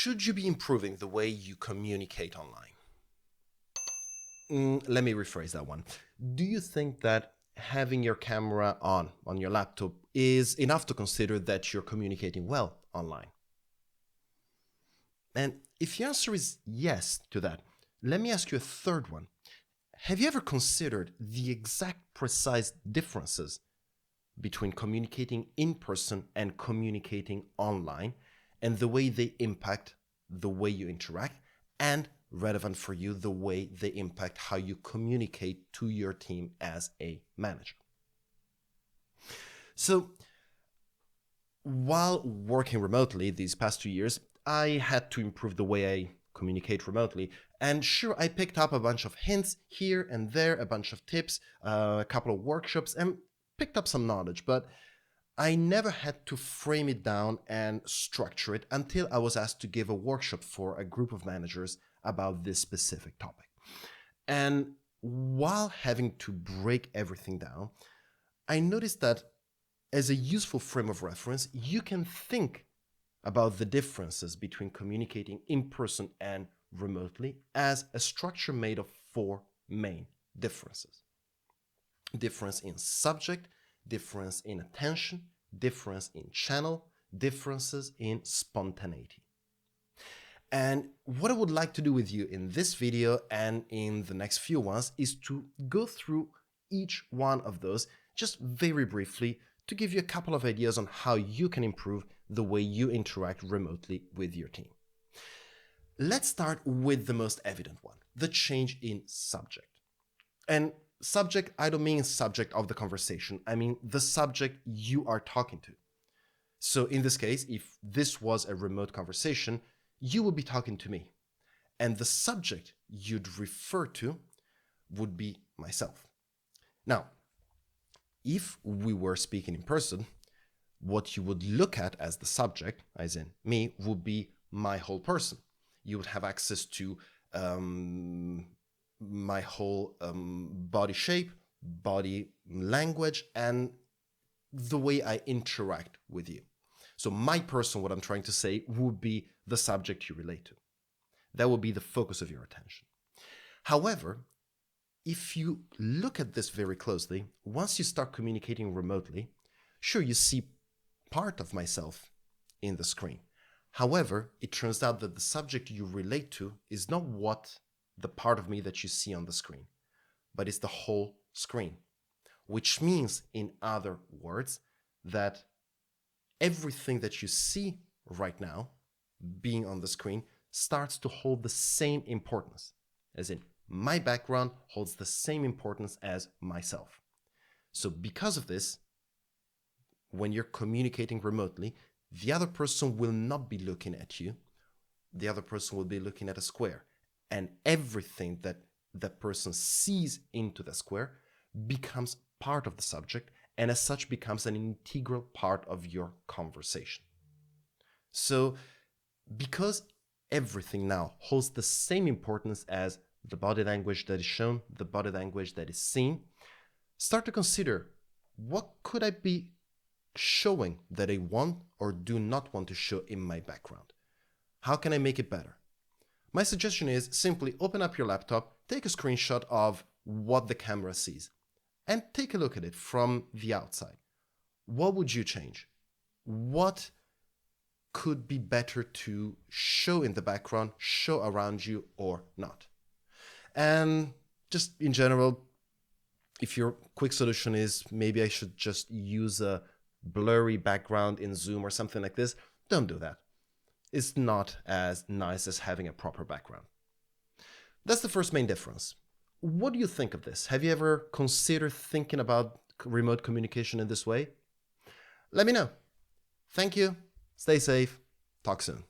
Should you be improving the way you communicate online? Let me rephrase that one. Do you think that having your camera on your laptop is enough to consider that you're communicating well online? And if your answer is yes to that, let me ask you a third one. Have you ever considered the exact precise differences between communicating in person and communicating online, and the way they impact the way you interact, and relevant for you, the way they impact how you communicate to your team as a manager? So, while working remotely these past 2 years, I had to improve the way I communicate remotely. And sure, I picked up a bunch of hints here and there, a bunch of tips, a couple of workshops, and picked up some knowledge, but I never had to frame it down and structure it until I was asked to give a workshop for a group of managers about this specific topic. And while having to break everything down, I noticed that as a useful frame of reference, you can think about the differences between communicating in person and remotely as a structure made of 4 main differences. Difference in subject, difference in attention, difference in channel, differences in spontaneity. And what I would like to do with you in this video and in the next few ones is to go through each one of those just very briefly to give you a couple of ideas on how you can improve the way you interact remotely with your team. Let's start with the most evident one, the change in subject. And subject, I don't mean subject of the conversation, I mean the subject you are talking to. So in this case, if this was a remote conversation, you would be talking to me, and the subject you'd refer to would be myself. Now, if we were speaking in person, what you would look at as the subject, as in me, would be my whole person. You would have access to my whole body shape, body language, and the way I interact with you. So my person, what I'm trying to say, would be the subject you relate to. That would be the focus of your attention. However, if you look at this very closely, once you start communicating remotely, sure, you see part of myself in the screen. However, it turns out that the subject you relate to is not what the part of me that you see on the screen, but it's the whole screen, which means, in other words, that everything that you see right now being on the screen starts to hold the same importance, as in my background holds the same importance as myself. So because of this, when you're communicating remotely, the other person will not be looking at you. The other person will be looking at a square. And everything that that person sees into the square becomes part of the subject, and as such becomes an integral part of your conversation. So because everything now holds the same importance as the body language that is shown, the body language that is seen, start to consider, what could I be showing that I want or do not want to show in my background? How can I make it better? My suggestion is simply open up your laptop, take a screenshot of what the camera sees, and take a look at it from the outside. What would you change? What could be better to show in the background, show around you, or not? And just in general, if your quick solution is maybe I should just use a blurry background in Zoom or something like this, don't do that. It's not as nice as having a proper background. That's the first main difference. What do you think of this? Have you ever considered thinking about remote communication in this way? Let me know. Thank you. Stay safe. Talk soon.